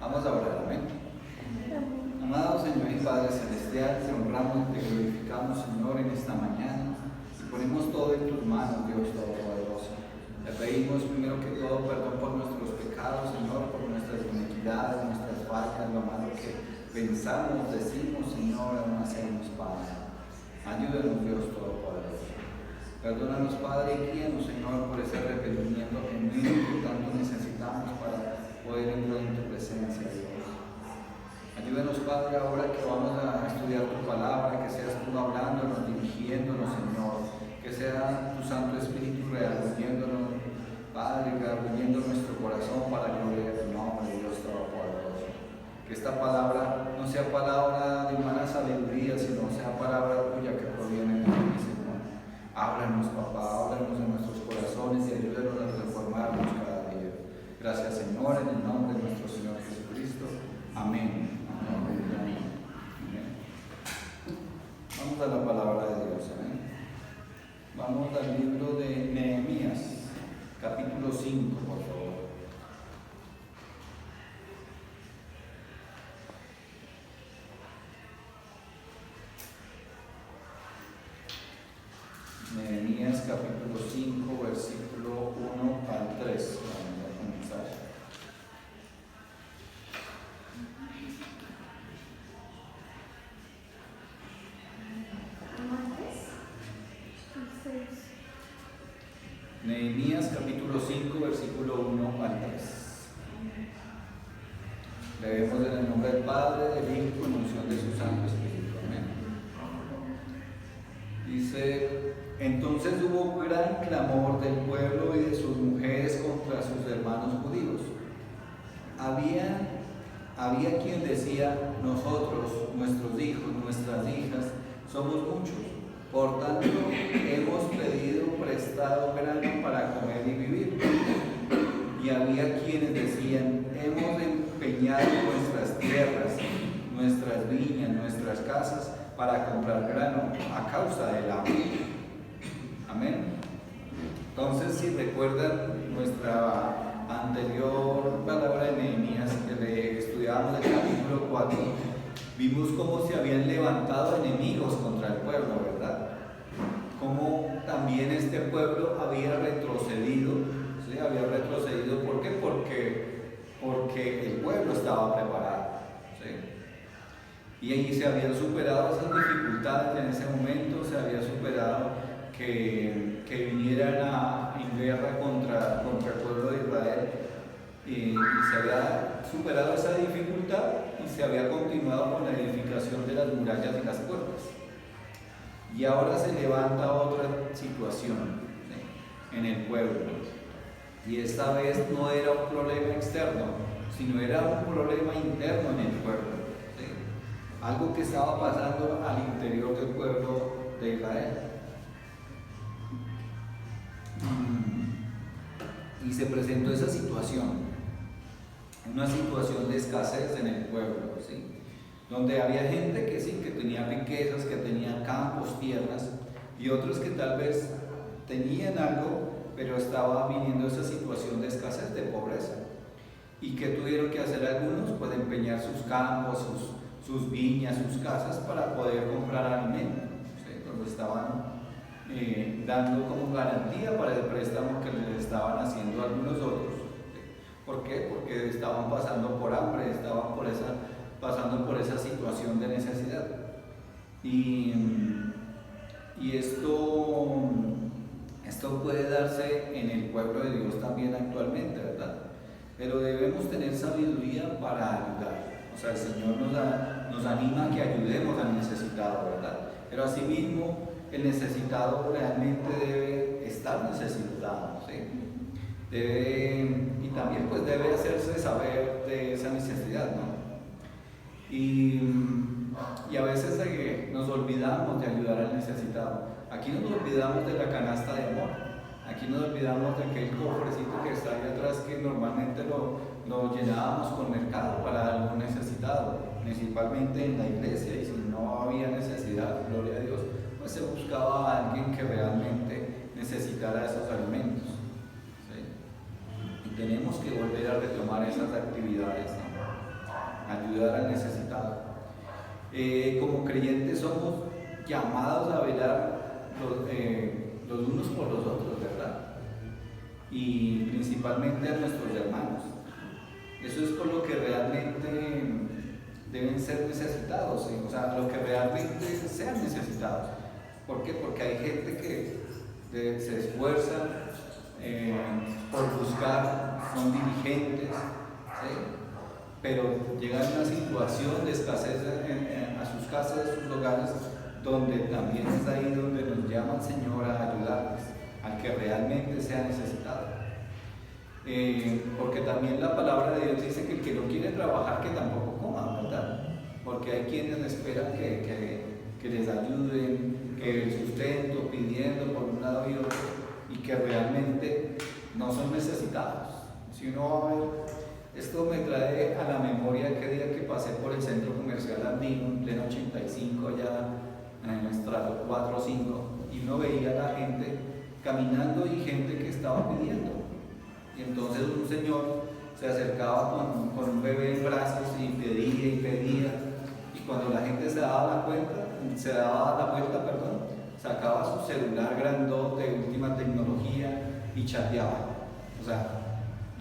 Vamos a orar, amén. Amado Señor y Padre Celestial, te honramos y te glorificamos, Señor, en esta mañana. Y ponemos todo en tus manos, Dios Todopoderoso. Te pedimos primero que todo perdón por nuestros pecados, Señor, por nuestras iniquidades, nuestras faltas, lo malo que pensamos, decimos, Señor, aún hacemos, Padre. Ayúdanos, Dios Todopoderoso. Perdónanos, Padre, y guíanos, Señor, por ese arrepentimiento genuino que tanto necesitamos para poder entrar en tu presencia, Dios. Ayúdanos, Padre, ahora que vamos a estudiar tu palabra, que seas tú hablándonos, dirigiéndonos, Señor, que sea tu Santo Espíritu redarguyéndonos, Padre, redarguyendo nuestro corazón para la gloria de tu nombre, Dios Todopoderoso. Que esta palabra no sea palabra de humana sabiduría, sino sea palabra tuya que proviene de ti, Señor. Háblanos, papá, háblanos en nuestros corazones y ayúdanos a transformarnos cada día. Gracias, Señor, en el nombre de nuestro Señor Jesucristo. Amén. Amén. Vamos a la palabra de Dios. Amén. Vamos al libro de Nehemías, capítulo 5, por favor. Nehemías capítulo 5, versículo 1 al 3. Vamos a comenzar. Nehemías capítulo 5, versículo 1 al 3. Leemos en el nombre del Padre, del Hijo y con unción de su Santo Espíritu. Amén. Dice: entonces hubo gran clamor del pueblo y de sus mujeres contra sus hermanos judíos. Había quien decía: nosotros, nuestros hijos, nuestras hijas, somos muchos, por tanto hemos pedido prestado grano para comer y vivir. Y había quienes decían: hemos empeñado nuestras tierras, nuestras viñas, nuestras casas para comprar grano a causa del hambre. Amén. Entonces, si recuerdan nuestra anterior palabra de Nehemías, que estudiábamos el capítulo 4, vimos cómo se habían levantado enemigos contra el pueblo, ¿verdad? Cómo también este pueblo había retrocedido, ¿sí? Había retrocedido, ¿por qué? Porque el pueblo estaba preparado, ¿sí? Y ahí se habían superado esas dificultades en ese momento, se había superado que vinieran en guerra contra el pueblo de Israel, y se había superado esa dificultad y se había continuado con la edificación de las murallas y las puertas. Y ahora se levanta otra situación, ¿sí?, en el pueblo, y esta vez no era un problema externo, sino era un problema interno en el pueblo, ¿sí?, algo que estaba pasando al interior del pueblo de Israel. Y se presentó esa situación, una situación de escasez en el pueblo, ¿sí?, donde había gente que sí, que tenía riquezas, que tenía campos, tierras, y otros que tal vez tenían algo, pero estaba viniendo esa situación de escasez, de pobreza. ¿Y qué tuvieron que hacer algunos? Pues empeñar sus campos, sus viñas, sus casas para poder comprar alimento, ¿sí?, los estaban dando como garantía para el préstamo que les estaban haciendo algunos otros. ¿Por qué? Porque estaban pasando por hambre, estaban pasando por esa situación de necesidad. Y esto puede darse en el pueblo de Dios también actualmente, ¿verdad? Pero debemos tener sabiduría para ayudar. O sea, el Señor nos anima a que ayudemos al necesitado, ¿verdad? Pero asimismo, el necesitado realmente debe estar necesitado, ¿sí? Y también pues debe hacerse saber de esa necesidad, ¿no? Y a veces nos olvidamos de ayudar al necesitado. Aquí nos olvidamos de la canasta de amor. Aquí nos olvidamos de aquel cofrecito que está ahí atrás, que normalmente lo llenábamos con mercado para algún necesitado, principalmente en la iglesia. Y si no había necesidad, gloria a Dios, pues se buscaba a alguien que realmente necesitara esos alimentos, ¿sí? Y tenemos que volver a retomar esas actividades, ¿no? ayudar al necesitado. Como creyentes somos llamados a velar los unos por los otros, ¿verdad? Y principalmente a nuestros hermanos. Eso es por lo que realmente deben ser necesitados, ¿sí? O sea, lo que realmente sean necesitados. ¿Por qué? Porque hay gente que se esfuerza por buscar, son diligentes, ¿sí? Pero llegan a una situación de escasez a sus casas, a sus hogares, donde también es ahí donde nos llama el Señor a ayudarles, al que realmente sea necesitado. Porque también la palabra de Dios dice que el que no quiere trabajar, que tampoco coma, ¿verdad? Porque hay quienes esperan que les ayuden, que el sustento, pidiendo por un lado y otro, y que realmente no son necesitados. Si uno va a ver, esto me trae a la memoria aquel día que pasé por el centro comercial andino, en pleno 85, allá en nuestra 4 o 5, y uno veía a la gente caminando y gente que estaba pidiendo. Y entonces un señor se acercaba con un bebé en brazos y pedía, y cuando la gente se daba la vuelta, sacaba su celular grandote de última tecnología y chateaba. O sea,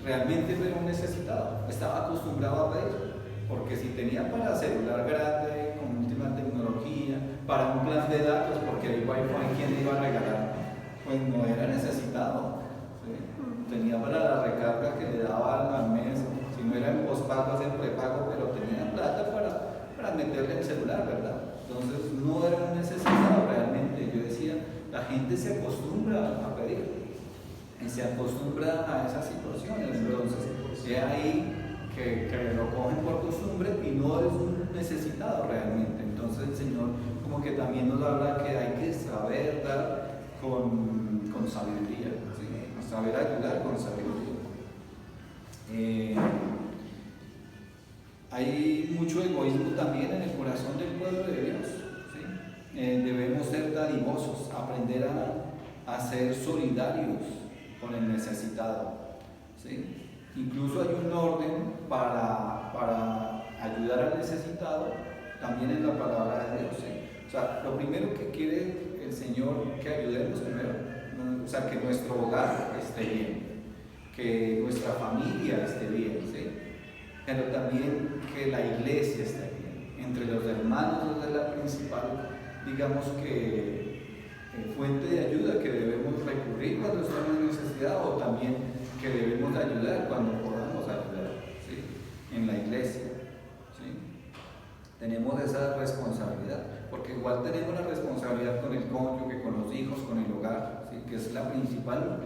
realmente era un necesitado, estaba acostumbrado a pedir, porque si tenía para celular grande con última tecnología, para un plan de datos, porque el Wi-Fi quién le iba a regalar, pues no era necesitado, ¿sí? Tenía para la recarga que le daba al mes, si no era en pospago, en prepago, pero tenía plata para meterle el celular, ¿verdad? Entonces no era un necesitado realmente. Yo decía, la gente se acostumbra a pedir y se acostumbra a esas situaciones, entonces es ahí que lo cogen por costumbre y no es un necesitado realmente. Entonces el Señor como que también nos habla que hay que saber dar con sabiduría, ¿sí? Saber ayudar con sabiduría. Hay mucho egoísmo también en el corazón del pueblo de Dios, ¿sí? Debemos ser dadivosos, aprender a ser solidarios con el necesitado, ¿sí? Incluso hay un orden para ayudar al necesitado también en la palabra de Dios, ¿sí? O sea, lo primero que quiere el Señor que ayudemos primero, o sea, que nuestro hogar esté bien, que nuestra familia esté bien, ¿sí? Pero también que la iglesia esté bien. Entre los hermanos es la principal, digamos que fuente de ayuda que debemos recurrir cuando estamos en necesidad, o también que debemos ayudar cuando podamos ayudar, ¿sí? En la iglesia, ¿sí? Tenemos esa responsabilidad, porque igual tenemos la responsabilidad con el cónyuge, con los hijos, con el hogar, ¿sí? Que es la principal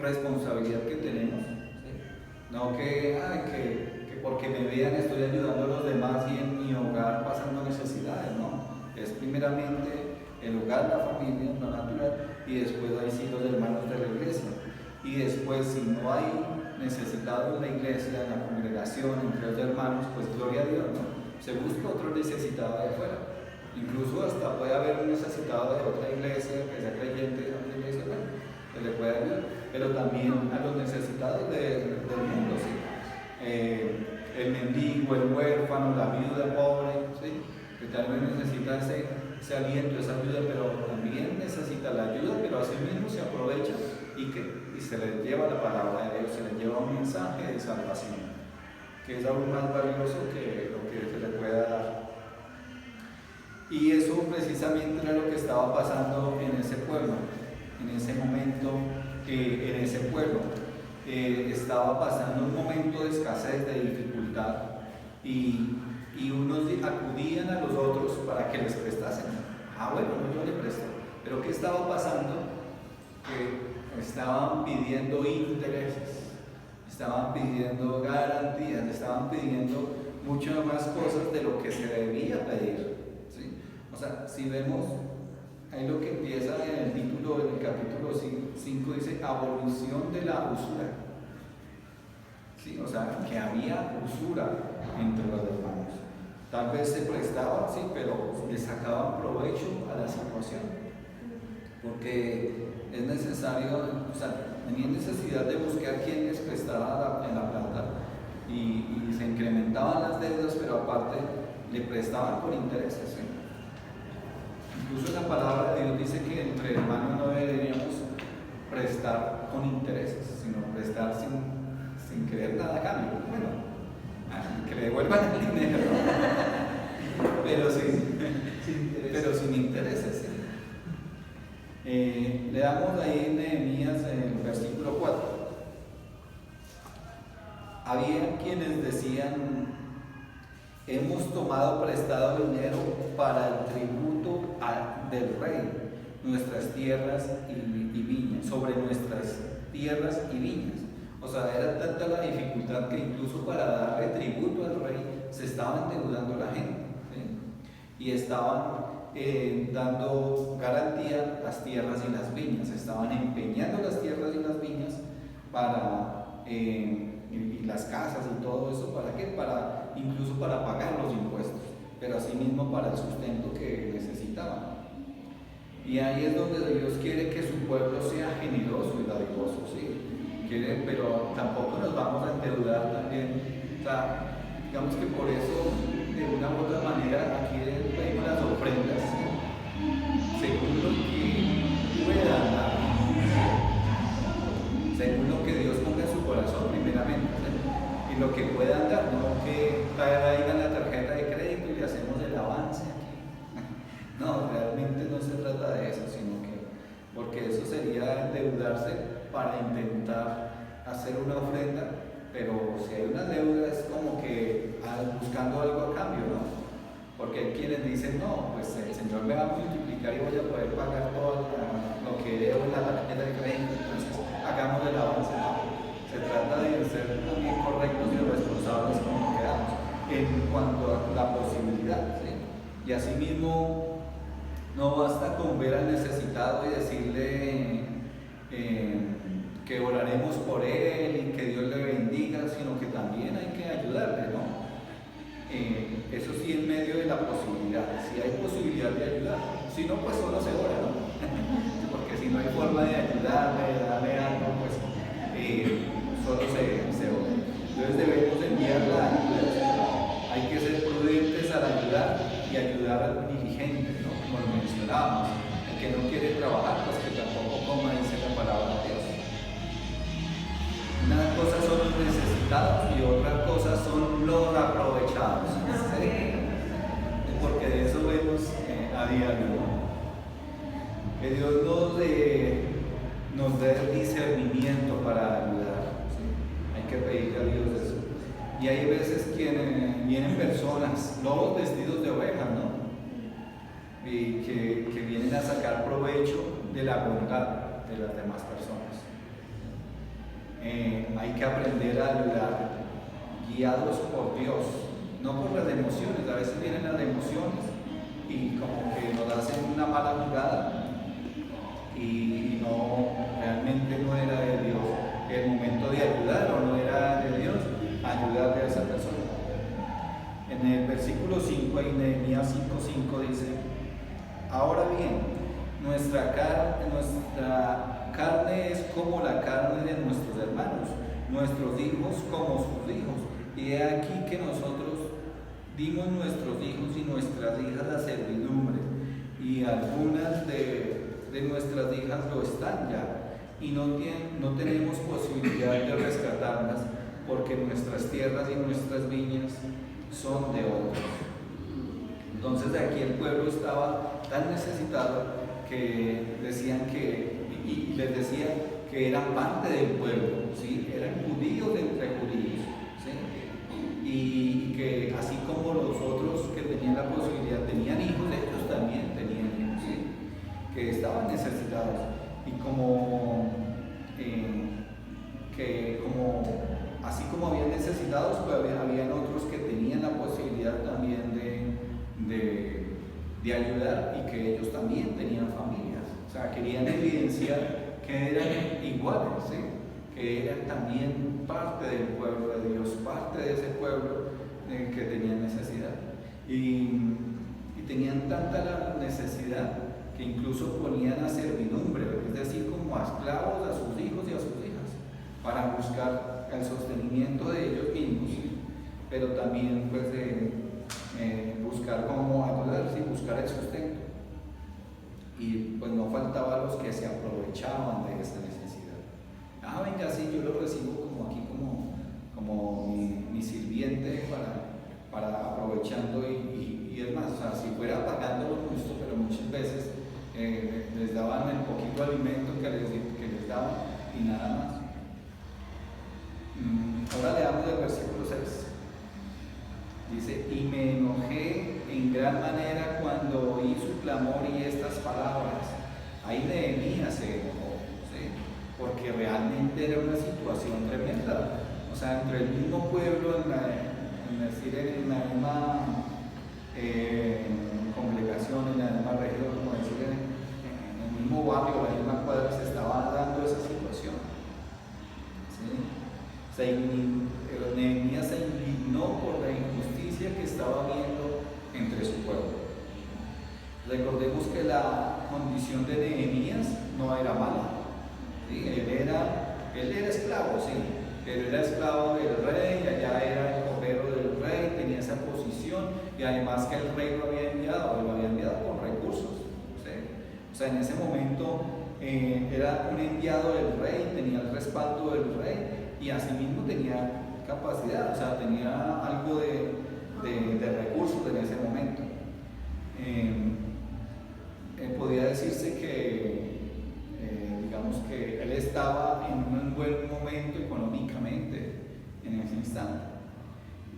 responsabilidad que tenemos, ¿sí? No que porque me vean estoy ayudando a los demás y en mi hogar pasando necesidades, no. Es primeramente el hogar, la familia, lo natural, y después ahí sí los hermanos de la iglesia. Y después, si no hay necesitado en la iglesia, en la congregación, entre los hermanos, pues gloria a Dios, ¿no? Se busca otro necesitado de afuera. Incluso hasta puede haber un necesitado de otra iglesia, que sea creyente de otra iglesia, bueno, se le puede ayudar, pero también a los necesitados del mundo, ¿sí? El mendigo, el huérfano, la viuda pobre, ¿sí? Que tal vez necesita ese aliento, esa ayuda, pero también necesita la ayuda, pero así mismo se aprovecha y se le lleva la palabra de Dios, se le lleva un mensaje de salvación, que es aún más valioso que lo que se le pueda dar. Y eso precisamente era lo que estaba pasando en ese pueblo, en ese momento, en ese pueblo. Estaba pasando un momento de escasez, de dificultad, y unos acudían a los otros para que les prestasen. Bueno, yo le presto. Pero ¿qué estaba pasando? Que estaban pidiendo intereses, estaban pidiendo garantías, estaban pidiendo muchas más cosas de lo que se debía pedir, ¿sí? O sea, si vemos, ahí lo que empieza en el título, en el capítulo 5, dice abolición de la usura, ¿sí? O sea, que había usura entre los hermanos. Tal vez se prestaban, sí, pero le sacaban provecho a la situación, porque es necesario, o sea, tenían necesidad de buscar quién les prestara la plata, y se incrementaban las deudas, pero aparte le prestaban con intereses. ¿Sí? Incluso la palabra de Dios dice que entre hermanos no deberíamos prestar con intereses, sino prestar sin querer nada a cambio. Bueno, que le devuelvan el dinero, pero sin intereses. ¿Sí? Le damos ahí en Nehemías en el versículo 4. Había quienes decían: hemos tomado prestado dinero para el tributo del rey, nuestras tierras y viñas, sobre nuestras tierras y viñas. O sea, era tanta la dificultad que incluso para darle tributo al rey se estaban endeudando la gente, ¿sí? Y estaban dando garantía las tierras y las viñas, estaban empeñando las tierras y las viñas para y las casas y todo eso, ¿para qué? Incluso para pagar los impuestos, pero asimismo para el sustento que necesitaban. Y ahí es donde Dios quiere que su pueblo sea generoso y dadivoso, ¿sí? Pero tampoco nos vamos a endeudar también. O sea, digamos que por eso, de una u otra manera, aquí pedimos las ofrendas, ¿sí? Según lo que puedan dar, según lo que Dios ponga en su corazón primeramente, ¿sí? Y lo que puedan dar, no que traigan la tarjeta de crédito y le hacemos el avance aquí. No, realmente no se trata de eso, sino que, porque eso sería endeudarse para intentar hacer una ofrenda, pero si hay una deuda es como que buscando algo a cambio, ¿no? Porque hay quienes dicen: no, pues el Señor me va a multiplicar y voy a poder pagar todo lo que debo en la tarjeta de crédito, entonces hagamos el avance. No, se trata de ser también correctos y responsables con lo que damos en cuanto a la posibilidad, ¿sí? Y asimismo, no basta con ver al necesitado y decirle que oraremos por él y que Dios le bendiga, sino que también hay que ayudarle, ¿no? Eso sí, en medio de la posibilidad. Si hay posibilidad de ayudar, si no, pues solo se ora, ¿no? Porque si no hay forma de ayudarle, de darle algo, pues solo se ora. Entonces debemos enviar la ayuda. Hay que ser prudentes al ayudar y ayudar al diligente, ¿no? Como lo mencionábamos. El que no quiere trabajar, pues que tampoco coma, dice la palabra de Dios. Una cosa son los necesitados y otra cosa son los aprovechados, ¿sí? Porque de eso vemos a diario, ¿no? Que Dios nos dé discernimiento para ayudar, ¿sí? Hay que pedirle a Dios eso. Y hay veces que vienen personas, lobos vestidos de ovejas, ¿no? Y que vienen a sacar provecho de la bondad de las demás personas. Hay que aprender a ayudar guiados por Dios, no por las emociones. A veces vienen las emociones y como que nos hacen una mala jugada y no, realmente no era de Dios el momento de ayudar, o no era de Dios ayudarle a esa persona. En el versículo 5, en Nehemías 5:5 dice: ahora bien, nuestra carne es como la carne de nuestros hermanos, nuestros hijos como sus hijos. Y he aquí que nosotros dimos nuestros hijos y nuestras hijas a servidumbre, y algunas de nuestras hijas lo están ya, y no tenemos posibilidad de rescatarlas, porque nuestras tierras y nuestras viñas son de otros. Entonces aquí el pueblo estaba tan necesitado que decían y les decía que eran parte del pueblo, ¿sí? Eran judíos entre judíos, ¿sí? Y que así como los otros que tenían la posibilidad tenían hijos, ellos también tenían hijos, ¿sí? Que estaban necesitados, y así como habían necesitados, pues habían otros que tenían la posibilidad también de ayudar, y que ellos también tenían familias. O sea, querían evidenciar que eran iguales, ¿sí? Que eran también parte del pueblo de Dios, parte de ese pueblo que tenía necesidad. Y tenían tanta la necesidad que incluso ponían a servidumbre, es decir, como a esclavos a sus hijos y a sus hijas, para buscar al sostenimiento de ellos mismos, pero también pues buscar cómo ayudarse y buscar el sustento. Y pues no faltaba los que se aprovechaban de esa necesidad. Venga, sí, yo lo recibo como aquí como mi sirviente para aprovechando y es más, o sea, si fuera pagando lo justo, pero muchas veces les daban el poquito alimento que les daban y nada más. Ahora leamos el versículo 6. Dice: y me enojé en gran manera cuando oí su clamor y estas palabras. Ahí Nehemías se enojó, ¿sí? Porque realmente era una situación tremenda. O sea, entre el mismo pueblo, en la misma congregación, en la misma región, como decir, en el mismo barrio, la misma cuadra, se estaba dando esa situación, ¿sí? Nehemías se indignó por la injusticia que estaba viendo entre su pueblo. Recordemos que la condición de Nehemías no era mala, ¿sí? Él era esclavo, sí, pero era esclavo del rey, allá era el copero del rey, tenía esa posición, y además que el rey lo había enviado con recursos, ¿sí? O sea, en ese momento era un enviado del rey, tenía el respaldo del rey, y asimismo tenía capacidad, o sea, tenía algo de recursos en ese momento. Podría decirse que, digamos que él estaba en un buen momento económicamente en ese instante.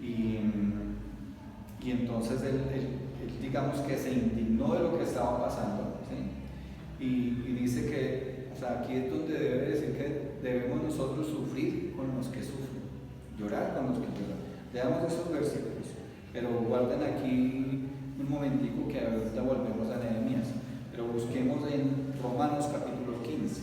Y entonces él, digamos que se indignó de lo que estaba pasando, ¿sí? Y dice que, o sea, aquí es donde debe decir que debemos nosotros sufrir con los que sufren, llorar con los que lloran. Leamos esos versículos, pero guarden aquí un momentico que ahorita volvemos a Nehemías, pero busquemos en Romanos capítulo 15.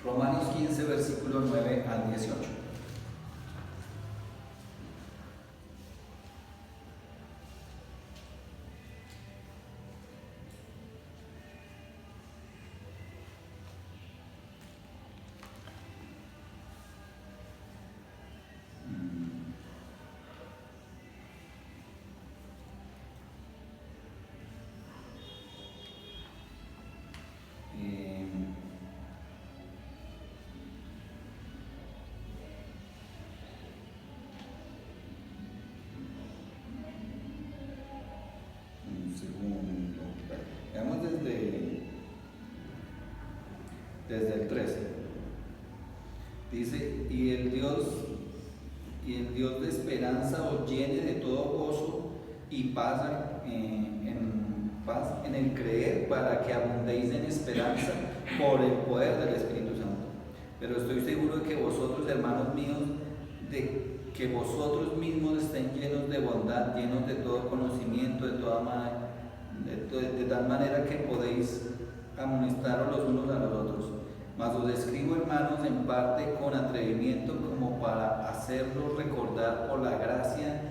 Romanos 15, versículo 9 al 18. Veamos desde el 13. Dice: y el Dios de esperanza os llene de todo gozo y paz en el creer, para que abundéis en esperanza por el poder del Espíritu Santo. Pero estoy seguro de que vosotros, hermanos míos, de que vosotros mismos estén llenos de bondad, llenos de todo conocimiento, de tal manera que podéis amonestaros los unos a los otros. Mas os escribo, hermanos, en parte con atrevimiento, como para hacerlos recordar por la gracia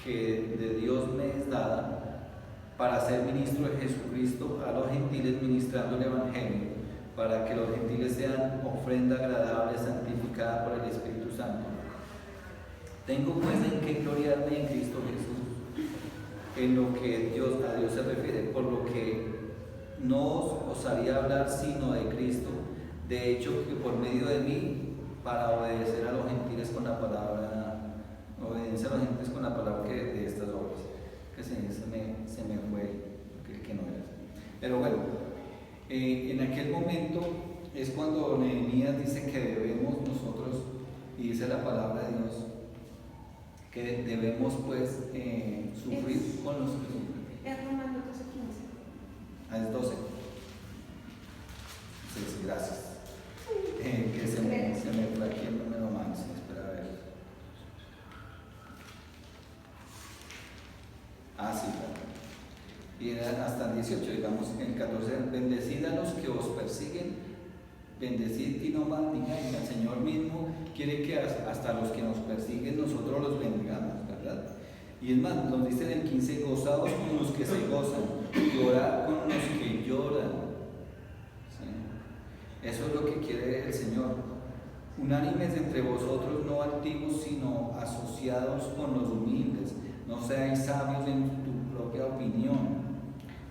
que de Dios me es dada, para ser ministro de Jesucristo a los gentiles, ministrando el Evangelio, para que los gentiles sean ofrenda agradable, santificada por el Espíritu Santo. Tengo pues en qué gloriarme en Cristo Jesús, en lo que a Dios se refiere, por lo que no os osaría hablar sino de Cristo, de hecho que por medio de mí, para obedecer a los gentiles con la palabra, obediencia a los gentiles con la palabra de estas obras, que se me fue el que no era. Pero bueno, en aquel momento es cuando Nehemías dice que debemos nosotros, y dice la palabra de Dios, que debemos pues sufrir con los que sufren. Es Romanos 12:15. Es 12. Sí, gracias. Que se me fue aquí el número más. Espera a ver. Sí, claro. Y era hasta el 18, digamos, en el 14. Bendecid a los que os persiguen, bendecid y no maldigáis. El Señor mismo quiere que hasta los que nos persiguen nosotros los bendigamos, ¿verdad? Y es más, nos dice en el 15, gozaos con los que se gozan, llorad con los que lloran. ¿Sí? Eso es lo que quiere el Señor. Unánimes entre vosotros, no altivos, sino asociados con los humildes. No seáis sabios en tu propia opinión.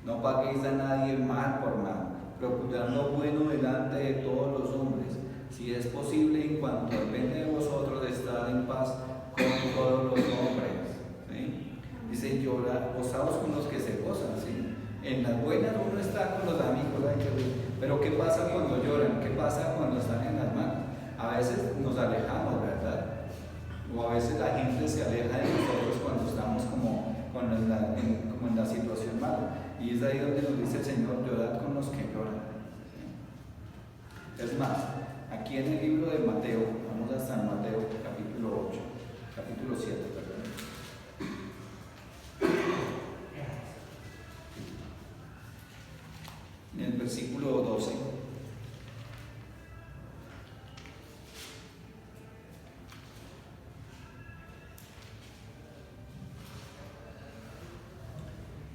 No paguéis a nadie mal por mal. Procurad lo bueno delante de todos los hombres. Si es posible, en cuanto depende de vosotros, estar en paz con todos los hombres. ¿Sí? Dice, llorar, gozaos con los que se gozan. ¿Sí? En las buenas uno está con los amigos, pero ¿qué pasa cuando lloran? ¿Qué pasa cuando están en las malas? A veces nos alejamos, ¿verdad? O a veces la gente se aleja de nosotros cuando estamos como en la situación mala. Y es ahí donde nos dice el Señor, llorad con los que lloran. Es más, aquí en el libro de Mateo, vamos hasta Mateo capítulo 8, capítulo 7, perdón. En el versículo 12.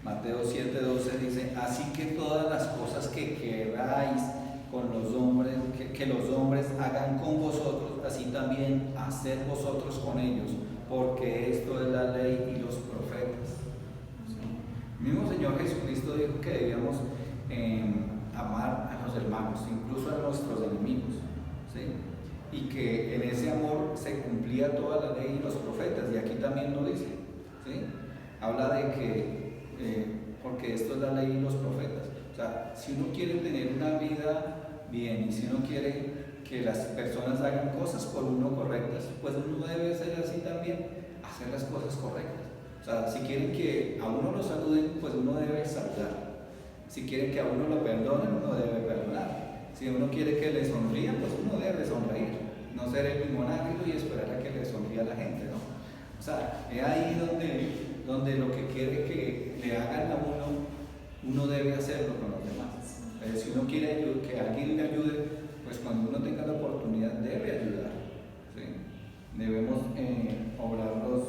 Mateo 7:12 dice, así que todas las cosas que queráis con los hombres, que los hombres hagan con vosotros, así también haced vosotros con ellos, porque esto es la ley y los profetas. ¿Sí? El mismo Señor Jesucristo dijo que debíamos amar a los hermanos, incluso a nuestros enemigos. ¿Sí? Y que en ese amor se cumplía toda la ley y los profetas, y aquí también lo dice. ¿Sí? Habla de que porque esto es la ley y los profetas. O sea, si uno quiere tener una vida bien y si uno quiere que las personas hagan cosas por uno correctas, pues uno debe ser así también, hacer las cosas correctas. O sea, si quieren que a uno lo saluden, pues uno debe saludar. Si quieren que a uno lo perdonen, uno debe perdonar. Si uno quiere que le sonrían, pues uno debe sonreír. No ser el mismo ángel y esperar a que le sonría a la gente, ¿no? O sea, es ahí donde lo que quiere que le hagan a uno debe hacerlo con los demás. Si uno quiere que alguien le ayude, pues cuando uno tenga la oportunidad debe ayudar. ¿Sí? Debemos obrar los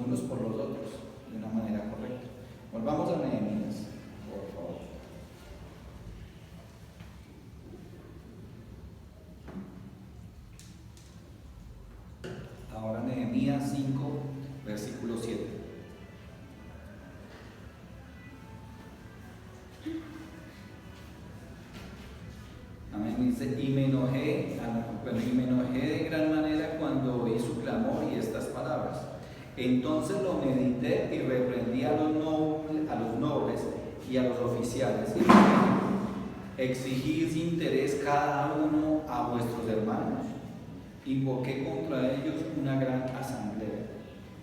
unos por los otros de una manera correcta. Volvamos a Nehemías, por favor. Ahora Nehemías 5, versículo 7. Amén. Dice, y me enojé de gran manera cuando oí su clamor y estas palabras. Entonces lo medité y reprendí a los nobles y a los oficiales. Exigid interés cada uno a vuestros hermanos. Invoqué contra ellos una gran asamblea.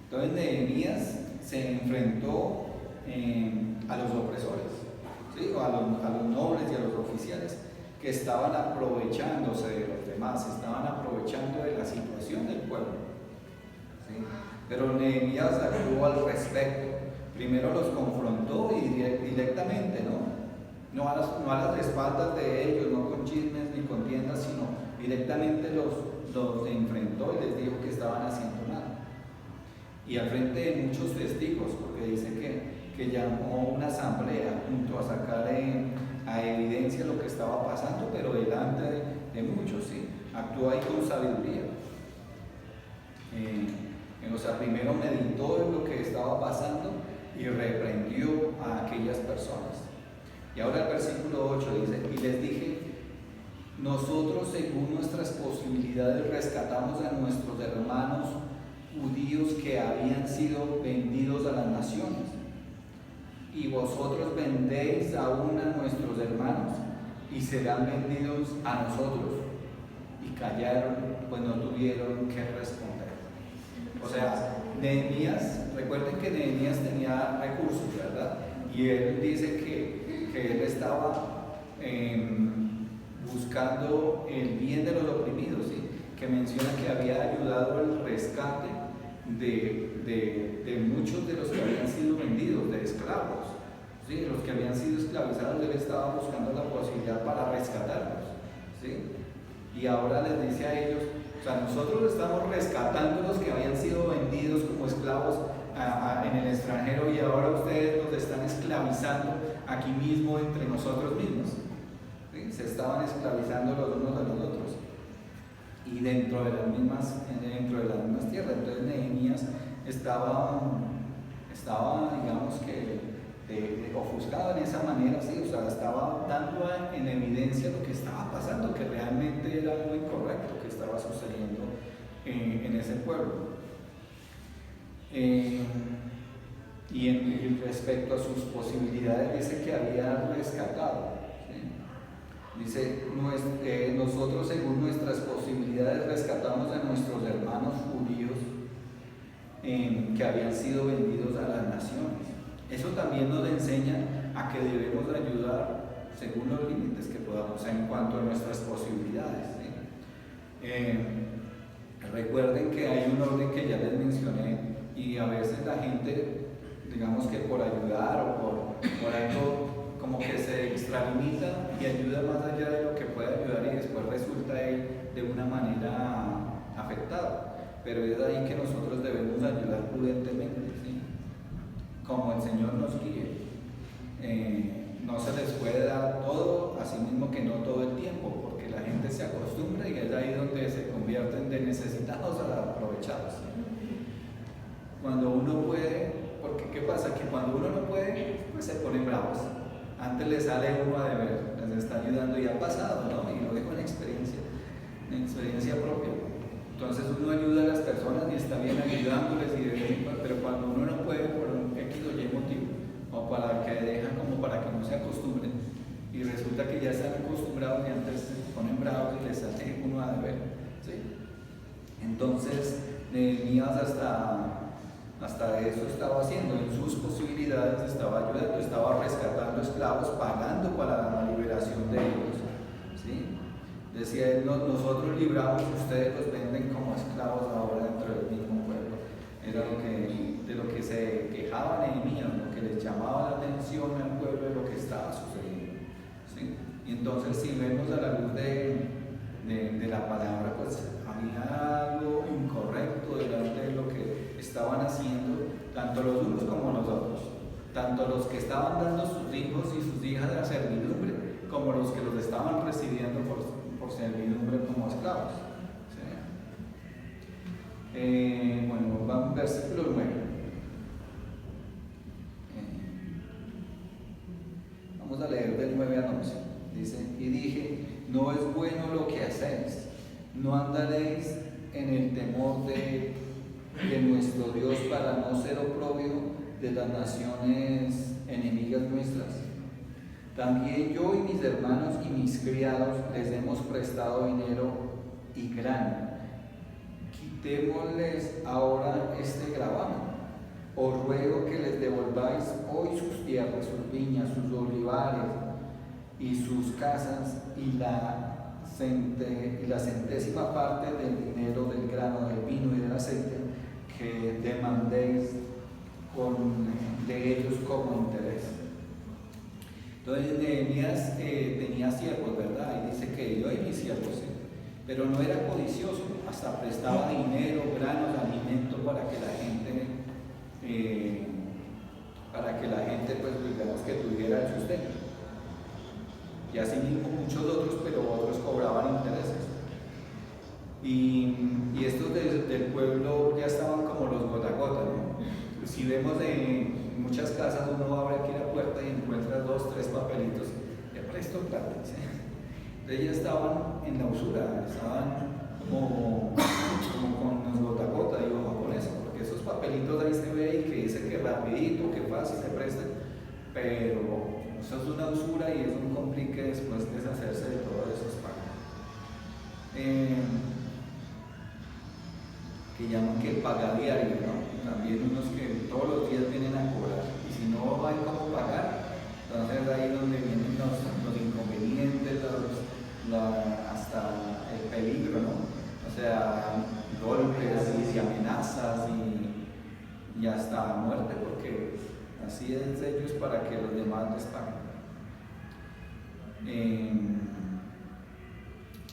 Entonces Nehemías se enfrentó a los opresores, ¿sí? O a los nobles y a los oficiales que estaban aprovechándose de los demás, estaban aprovechando de la situación del pueblo. ¿Sí? Pero Nehemías actuó al respecto. Primero los confrontó y directamente, no a las espaldas de ellos, no con chismes ni contiendas, sino directamente los enfrentó y les dijo que estaban haciendo mal. Y al frente de muchos testigos, porque dice que llamó una asamblea junto a sacar a evidencia lo que estaba pasando, pero delante de muchos, ¿sí? Actuó ahí con sabiduría. O sea, primero meditó en lo que estaba pasando y reprendió a aquellas personas. Y ahora el versículo 8 dice, y les dije, nosotros según nuestras posibilidades rescatamos a nuestros hermanos judíos que habían sido vendidos a las naciones. Y vosotros vendéis aún a nuestros hermanos y serán vendidos a nosotros. Y callaron, pues no tuvieron que responder. O sea, Nehemías, recuerden que Nehemías tenía recursos, ¿verdad? Y él dice que él estaba buscando el bien de los oprimidos, ¿sí? Que menciona que había ayudado al rescate de muchos de los que habían sido vendidos, de esclavos, ¿sí? Los que habían sido esclavizados, él estaba buscando la posibilidad para rescatarlos, ¿sí? Y ahora les dice a ellos, o sea, nosotros estamos rescatando los que habían sido vendidos como esclavos en el extranjero, y ahora ustedes nos están esclavizando aquí mismo entre nosotros mismos. ¿Sí? Se estaban esclavizando los unos a los otros y dentro de las mismas tierras. Entonces Nehemías estaba digamos que ofuscado en esa manera, ¿sí? O sea, estaba dando en evidencia lo que estaba pasando, que realmente era algo incorrecto que estaba sucediendo en ese pueblo. Y respecto a sus posibilidades, dice que había rescatado, ¿sí? Dice, nosotros según nuestras posibilidades rescatamos a nuestros hermanos judíos que habían sido vendidos a las naciones. Eso también nos enseña a que debemos ayudar según los límites que podamos en cuanto a nuestras posibilidades, ¿sí? Recuerden que hay un orden que ya les mencioné, y a veces la gente, digamos que por ayudar o por algo, como que se extralimita y ayuda más allá de lo que puede ayudar, y después resulta él de una manera afectado. Pero es ahí que nosotros debemos ayudar prudentemente, ¿sí? Como el Señor nos guíe. No se les puede dar todo, así mismo que no todo el tiempo, porque la gente se acostumbra y es ahí donde se convierten de necesitados a aprovechados. Cuando uno puede, porque ¿qué pasa? Que cuando uno no puede, pues se ponen bravos. Antes les sale uno a deber, les está ayudando, y ha pasado, ¿no? Y lo dejo en experiencia propia. Entonces uno ayuda a las personas y está bien ayudándoles, pero cuando uno no puede por un X o Y motivo, o para que dejan como para que no se acostumbren, y resulta que ya están acostumbrados y antes se ponen bravos y les sale uno a deber, ¿sí? Entonces Nehemías hasta eso estaba haciendo, en sus posibilidades estaba ayudando, estaba rescatando esclavos, pagando para la liberación de ellos, ¿sí? Decía él, nosotros libramos, ustedes los venden como esclavos ahora dentro del mismo pueblo. Era de lo que se quejaba Nehemías, lo que les llamaba la atención al pueblo de lo que estaba sucediendo, ¿sí? Y entonces, si vemos a la luz de la palabra, pues había algo incorrecto delante de lo que estaban haciendo, tanto los unos como los otros, tanto los que estaban dando sus hijos y sus hijas a la servidumbre, como los que los estaban recibiendo por servidumbre como esclavos, ¿sí? Bueno, vamos versículo 9. Vamos a leer del 9 al 11. Dice, y dije, no es bueno lo que hacéis, no andaréis en el temor de nuestro Dios para no ser oprobio de las naciones enemigas nuestras. También yo y mis hermanos y mis criados les hemos prestado dinero y grano. Quitémosles ahora este gravamen. Os ruego que les devolváis hoy sus tierras, sus viñas, sus olivares y sus casas, y la centésima parte del dinero, del grano, del vino y del aceite que demandéis de ellos como interés. Entonces Nehemías tenía siervos, ¿verdad? Y dice que yo y mis siervos, ¿sí? Pero no era codicioso, hasta prestaba dinero, granos, alimento para que la gente pues digamos que tuviera el sustento. Y así mismo muchos otros, pero otros cobraban intereses. Y estos del pueblo ya estaban como los gota a gota, ¿no? Si vemos en muchas casas, uno abre aquí la puerta y encuentra 2, 3 papelitos, te presto plata, ¿sí? Ellos estaban en la usura, estaban como con los gota a gota, y ojo con eso, porque esos papelitos ahí se ve y que dice que rapidito, que fácil se prestan, pero eso es una usura y es un complique después deshacerse de todos esos pagos. Que llaman que paga diario, ¿no? También unos que todos los días vienen a cobrar, y si no hay cómo pagar, entonces ahí es donde vienen los inconvenientes, hasta el peligro, ¿no? O sea, golpes y amenazas y hasta muerte, porque así es ellos para que los demás les paguen.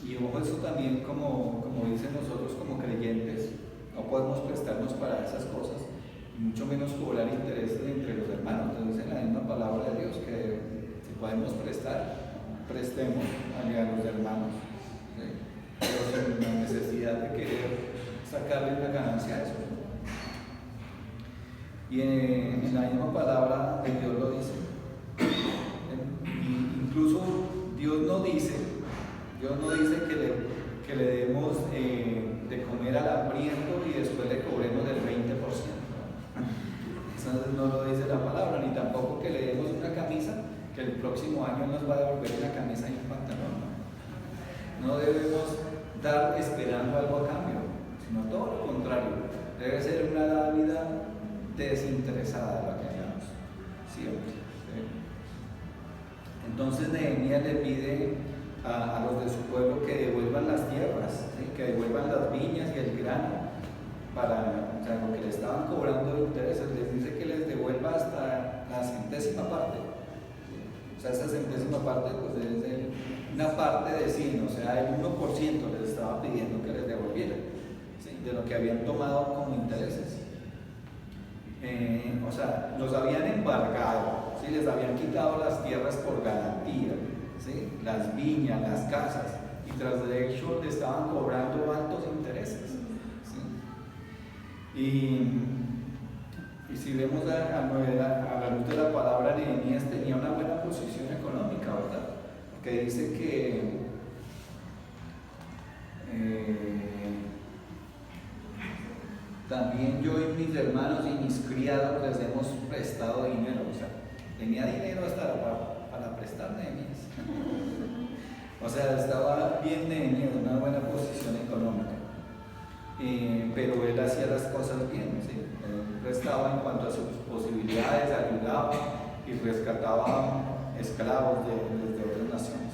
Y ojo, eso también, como dicen nosotros como creyentes, no podemos prestarnos para esas cosas, y mucho menos cobrar intereses entre los hermanos. Entonces, en la misma palabra de Dios, que si podemos prestar, prestemos a los hermanos, ¿sí? Pero sin la necesidad de querer sacarle una ganancia a eso. Y en la misma palabra de Dios lo dice. Incluso Dios no dice que le demos de comer al hambriento y después le cobremos del 20%. Eso no lo dice la palabra, ni tampoco que le demos una camisa que el próximo año nos va a devolver una camisa y un pantalón. No debemos dar esperando algo a cambio, sino todo lo contrario. Debe ser una dávida desinteresada la que hagamos, siempre. ¿Sí? Entonces Nehemías le pide a los de su pueblo que devuelvan las tierras, ¿sí? Que devuelvan las viñas y el grano, o sea, lo que le estaban cobrando de intereses. Les dice que les devuelva hasta la centésima parte, ¿sí? O sea, esa centésima parte pues debe ser una parte de 100, o sea, el 1% les estaba pidiendo que les devolvieran, ¿sí? De lo que habían tomado como intereses. O sea, los habían embargado, ¿sí? Les habían quitado las tierras por garantía, ¿sí? Las viñas, las casas, y tras de hecho le estaban cobrando altos intereses, ¿sí? Y si vemos a la luz de la palabra, Nehemías tenía una buena posición económica, ¿verdad? Porque dice que también yo y mis hermanos y mis criados les hemos prestado dinero. O sea, tenía dinero hasta para prestar Nehemías. O sea, estaba bien Nehemías, una buena posición económica. Pero él hacía las cosas bien, ¿sí? Él prestaba en cuanto a sus posibilidades, ayudaba y rescataba esclavos de otras naciones.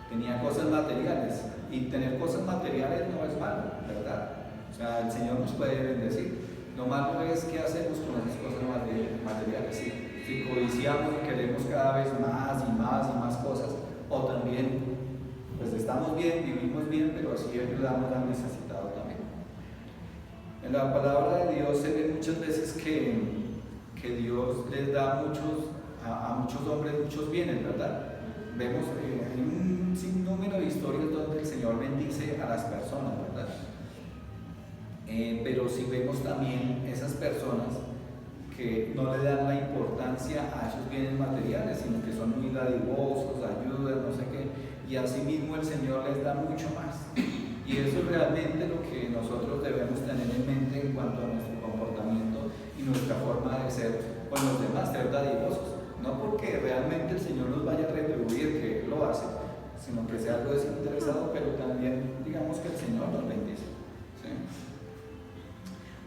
Tenía cosas materiales, y tener cosas materiales no es malo, ¿verdad? O sea, el Señor nos puede bendecir. Lo malo es qué hacemos con esas cosas materiales. Si codiciamos y queremos cada vez más y más y más cosas, o también, pues estamos bien, vivimos bien, pero así ayudamos al necesitado también. En la palabra de Dios se ve muchas veces que Dios les da a muchos hombres muchos bienes, ¿verdad? Vemos hay un sinnúmero de historias donde el Señor bendice a las personas, ¿verdad? Pero si vemos también esas personas que no le dan la importancia a esos bienes materiales, sino que son muy dadivosos, ayudan, no sé qué, y asimismo el Señor les da mucho más. Y eso es realmente lo que nosotros debemos tener en mente en cuanto a nuestro comportamiento y nuestra forma de ser con los demás, ser dadivosos. No porque realmente el Señor nos vaya a retribuir, que Él lo hace, sino que sea algo desinteresado, pero también digamos que el Señor nos bendice, ¿sí?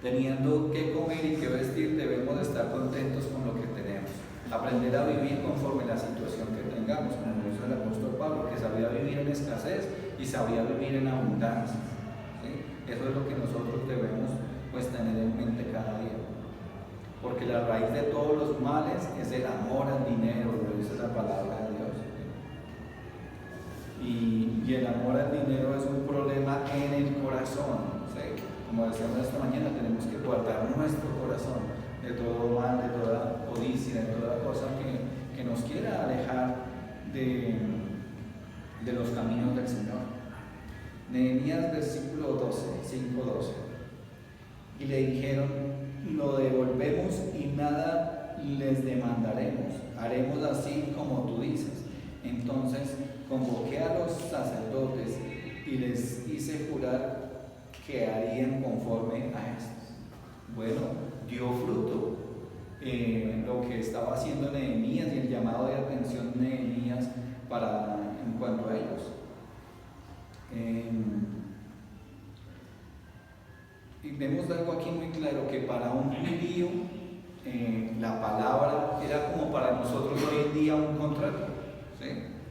Teniendo que comer y que vestir, debemos de estar contentos con lo que tenemos. Aprender a vivir conforme la situación que tengamos, como lo hizo el apóstol Pablo, que sabía vivir en escasez y sabía vivir en abundancia, ¿sí? Eso es lo que nosotros debemos pues tener en mente cada día. Porque la raíz de todos los males es el amor al dinero, lo dice la palabra de Dios. Y el amor al dinero es un problema en el corazón, ¿sí? Como decíamos esta mañana, tenemos que guardar nuestro corazón de todo mal, de toda codicia, de toda cosa que nos quiera alejar de los caminos del Señor. Nehemías versículo 12, 5:12. Y le dijeron: lo devolvemos y nada les demandaremos, haremos así como tú dices. Entonces convoqué a los sacerdotes y les hice jurar que harían conforme a esto. Bueno, dio fruto lo que estaba haciendo Nehemías y el llamado de atención de Nehemías en cuanto a ellos. Y vemos algo aquí muy claro, que para un judío la palabra era como para nosotros hoy en día un contrato, ¿sí?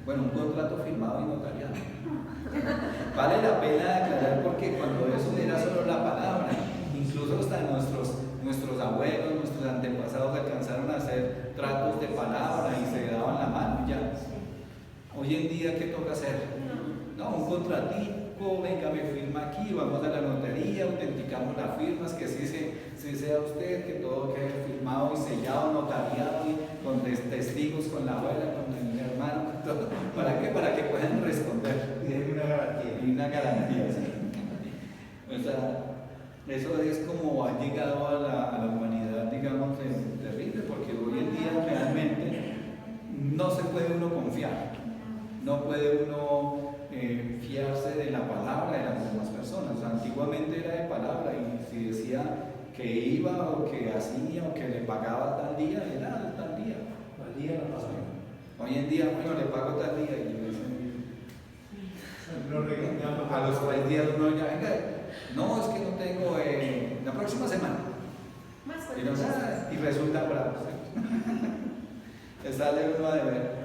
Bueno, un contrato firmado y notariado. Vale la pena aclarar, porque cuando eso era solo la palabra, incluso hasta nuestros abuelos, nuestros antepasados alcanzaron a hacer tratos de palabra y se daban la mano ya. Hoy en día, ¿qué toca hacer? No, un contratico, venga, me firma aquí, vamos a la notaría, autenticamos las firmas, que sí sea usted, que todo quede firmado y sellado, notariado, y con testigos, con la abuela, con el hermano, con todo. ¿Para qué? Para que puedan responder. Tiene una garantía. Y una garantía, sí. O sea, eso es como ha llegado a la humanidad, digamos, terrible, porque hoy en día realmente no se puede uno confiar, no puede uno fiarse de la palabra de las demás personas. O sea, antiguamente era de palabra y si decía que iba o que hacía o que le pagaba tal día, era tal día. Al día no pasa nada. Hoy en día, bueno, le pago tal día y yo Lo regañamos. a los 3 días uno ya, venga, no, es que no tengo la próxima semana. Más Y, no, y resulta bravo. Le sale uno a deber.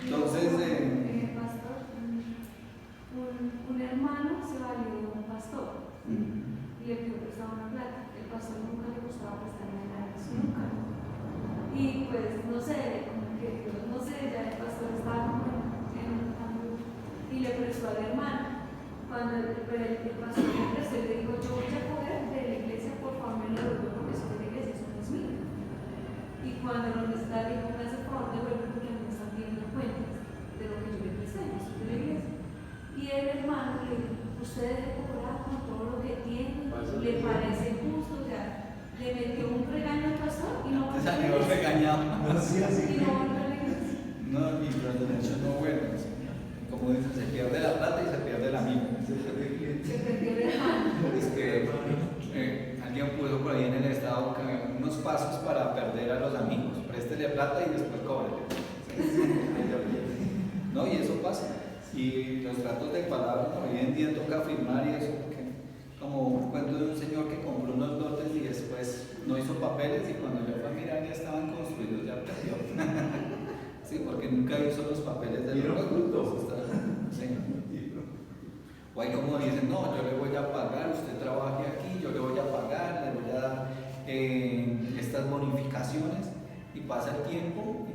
Entonces, pastor, un hermano se valió de un pastor y le pidió prestar una plata. El pastor nunca le gustaba prestarle nada, nunca. Y pues, no sé, ya el pastor estaba en un cambio y le prestó al hermano. Cuando el pastor le prestó, le dijo: yo voy a coger de la iglesia, por favor, me lo devuelvo porque soy de la iglesia, eso no es mío. Y cuando lo necesitaba, dijo: me hace favor, devuelve porque me están pidiendo cuentas de lo que yo le presté, yo soy de la iglesia. Y el hermano le dijo: usted debe cobrar con todo lo que tiene, le parece justo, o sea, le metió un regaño al pastor y no te salió regañado. No, sí, así. y no volvió a la iglesia. No, y los derechos no vuelven. Como dicen, se pierde la plata y se pierde el amigo. Se perdió el hermano. Es que alguien puso por ahí en el estado que unos pasos para perder a los amigos. Préstele plata y después cóbrele. No, y eso pasa. Y los tratos de palabra, hoy en día toca firmar y eso, porque como un cuento de un señor que compró unos lotes y después no hizo papeles y cuando yo fui a mirar ya estaban construidos, ya perdió. Sí, porque nunca hizo los papeles de los lotes. Sí. O hay como dicen: no, yo le voy a pagar, usted trabaje aquí, yo le voy a pagar, le voy a dar estas bonificaciones, y pasa el tiempo y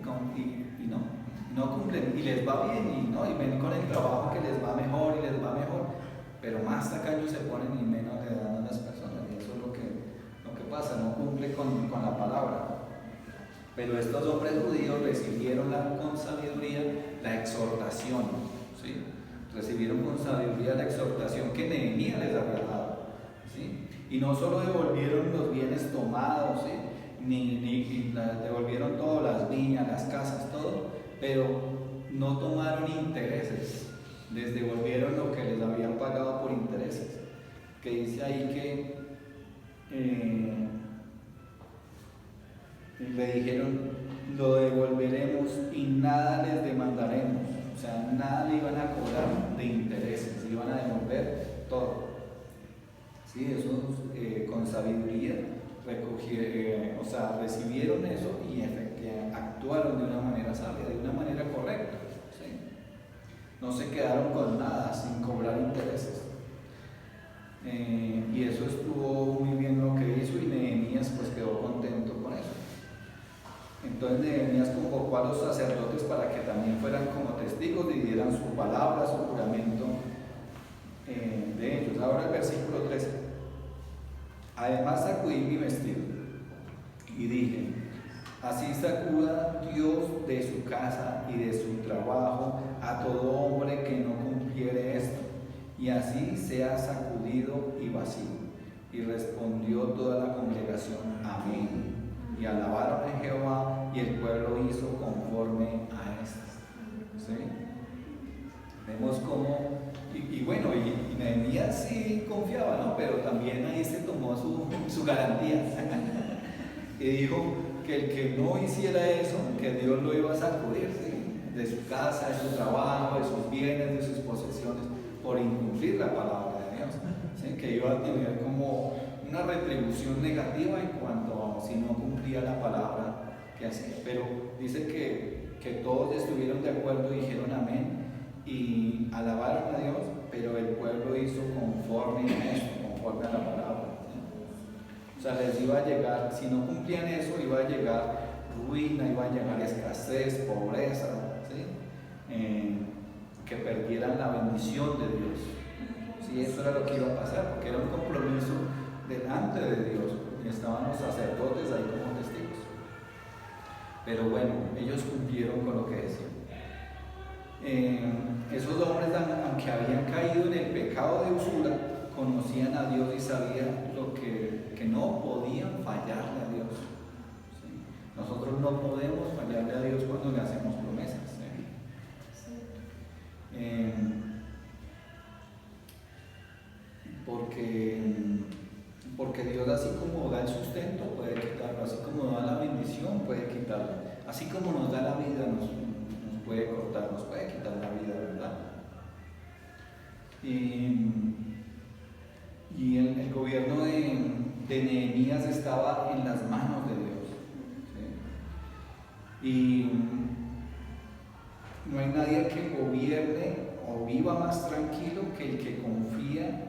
no cumplen, y les va bien, y ven con el trabajo que les va mejor y les va mejor, pero más tacaños se ponen y menos le dan a las personas, y eso es lo que pasa, no cumple con la palabra. Pero estos hombres judíos recibieron con sabiduría la exhortación, ¿sí? Recibieron con sabiduría la exhortación que Nehemías les había dado, ¿sí? Y no solo devolvieron los bienes tomados, ¿sí? ni devolvieron todo, las viñas, las casas, todo, pero no tomaron intereses, les devolvieron lo que les habían pagado por intereses, que dice ahí que le dijeron: lo devolveremos y nada les demandaremos. O sea, nada le iban a cobrar de intereses, iban a devolver todo. Sí, eso con sabiduría recibieron eso y actuaron de una manera sabia, de una manera correcta. ¿Sí? No se quedaron con nada, sin cobrar intereses. Y eso estuvo muy bien lo que hizo, y Nehemías pues quedó contento con eso. Entonces Nehemías convocó a los sacerdotes para que también fueran como testigos y dieran su palabra, su juramento de ellos. Ahora el versículo 13. Además sacudí mi vestido y dije: así sacuda Dios de su casa y de su trabajo a todo hombre que no cumpliere esto, y así sea sacudido y vacío. Y respondió toda la congregación: amén. Y alabaron a Jehová, y el pueblo hizo conforme a esto. ¿Sí? Vemos cómo, y Nehemías sí confiaba, ¿no? Pero también ahí se tomó su garantía. Y dijo que el que no hiciera eso, que Dios lo iba a sacudir, ¿sí? De su casa, de su trabajo, de sus bienes, de sus posesiones, por incumplir la palabra de Dios. ¿Sí? Que iba a tener como una retribución negativa en cuanto a si no cumplía la palabra que hacía. Pero dice que todos estuvieron de acuerdo y dijeron amén y alabaron a Dios, pero el pueblo hizo conforme a eso, conforme a la palabra. ¿Sí? O sea, les iba a llegar, si no cumplían eso, iba a llegar ruina, iba a llegar escasez, pobreza, ¿sí? que perdieran la bendición de Dios. Sí, eso era lo que iba a pasar, porque era un compromiso delante de Dios, y estaban los sacerdotes ahí como testigos. Pero bueno, ellos cumplieron con lo que decían. Esos hombres, aunque habían caído en el pecado de usura, conocían a Dios y sabían que no podían fallarle a Dios. ¿Sí? Nosotros no podemos fallarle a Dios cuando le hacemos promesas. Porque Dios, así como da el sustento, puede quitarlo, así como da la bendición, puede quitarlo, así como nos da la vida, nos puede cortar, nos puede quitar la vida, ¿verdad? Y el gobierno de Nehemías estaba en las manos de Dios, ¿sí? Y no hay nadie que gobierne o viva más tranquilo que el que confía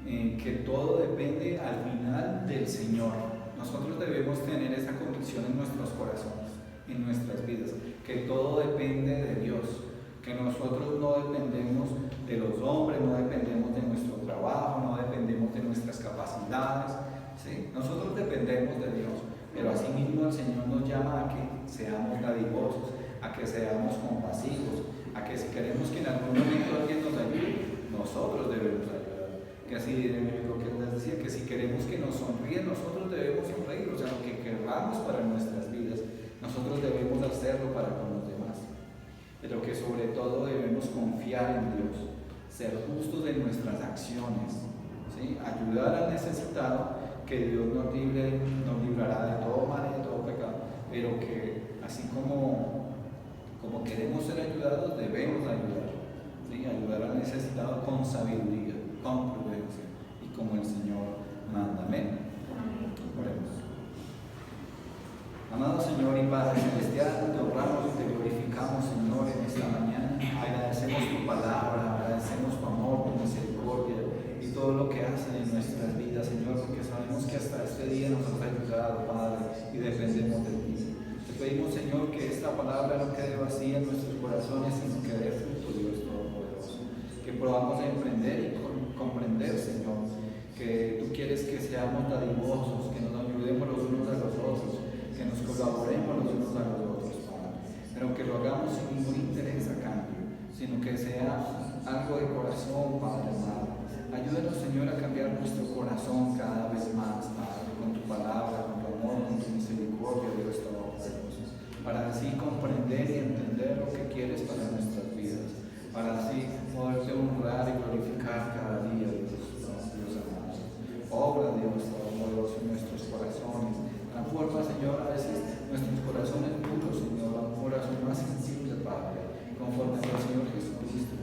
en que todo depende al final del Señor. Nosotros debemos tener esa convicción en nuestros corazones, en nuestras vidas, que todo depende de Dios, que nosotros no dependemos de los hombres, no dependemos de nuestro trabajo, no dependemos de nuestras capacidades, ¿sí? Nosotros dependemos de Dios, pero asimismo el Señor nos llama a que seamos dadivosos, a que seamos compasivos, a que si queremos que en algún momento alguien nos ayude, nosotros debemos ayudar. Que así lo que les decía, que si queremos que nos sonríen, nosotros debemos sonreír, o sea, lo que querramos para nuestras vidas, nosotros debemos hacerlo para con los demás, pero que sobre todo debemos confiar en Dios, ser justos en nuestras acciones, ¿sí? Ayudar al necesitado, que Dios nos librará de todo mal y de todo pecado, pero que así como queremos ser ayudados, debemos ayudar, ¿sí? Ayudar al necesitado con sabiduría, con prudencia y como el Señor manda. Amén. Oremos. Amado Señor y Padre Celestial, te honramos y te glorificamos, Señor, en esta mañana. Agradecemos tu palabra, agradecemos tu amor, tu misericordia y todo lo que haces en nuestras vidas, Señor, porque sabemos que hasta este día nos has ayudado, Padre, y dependemos de ti. Te pedimos, Señor, que esta palabra no quede vacía en nuestros corazones, sino que dé fruto, Dios Todopoderoso. Que podamos emprender y comprender, Señor, que tú quieres que seamos dadivosos, que nos ayudemos los unos a los otros, que nos colaboremos los unos a los otros, Padre, pero que lo hagamos sin ningún interés a cambio, sino que sea algo de corazón, Padre amado. Ayúdanos, Señor, a cambiar nuestro corazón cada vez más, Padre, con tu palabra, con tu amor, con tu misericordia, Dios Todopoderoso, para así comprender y entender lo que quieres para nuestras vidas, para así poderte honrar y glorificar cada día, Dios amado. Obra, Dios Todopoderoso, en nuestros corazones. Transforma, Señor, a veces nuestros corazones duros, Señor, a un corazón más sensible, Padre, conforme al Señor Jesucristo,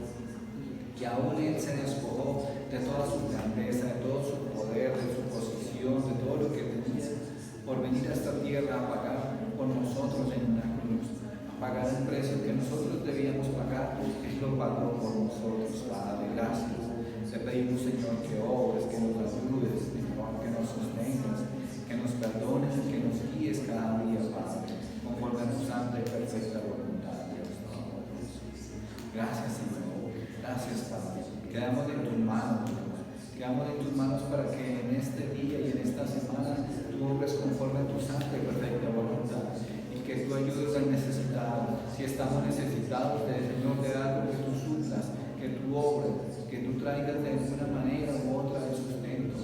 que aún Él se despojó de toda su grandeza, de todo su poder, de su posición, de todo lo que tenía, por venir a esta tierra a pagar por nosotros en una cruz, a pagar el precio que nosotros debíamos pagar. Él lo pagó por nosotros, Padre. Gracias. Te pedimos, Señor, que obres, que nos ayudes, Señor, que nos sostengas, que nos perdones y que nos guíes cada día, Padre, conforme a tu santa y perfecta voluntad, Dios. Gracias, Señor. Gracias, Padre. Quedamos en tus manos, Dios. Quedamos en tus manos para que en este día y en esta semana tú obres conforme a tu santa y perfecta voluntad, y que tú ayudes al necesitado. Si estamos necesitados de Señor, de algo, que tú suplas, que tú obres, que tú traigas de una manera u otra el sustento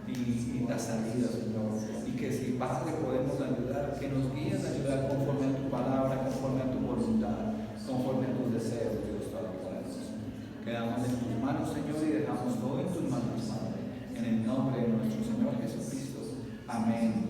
y la salida, Señor. Y que si, Padre, podemos ayudar, que nos guíes a ayudar conforme a tu palabra, conforme a tu voluntad, conforme a tus deseos, Dios Todopoderoso. Quedamos en tus manos, Señor, y dejamos todo en tus manos, Padre. En el nombre de nuestro Señor Jesucristo. Amén.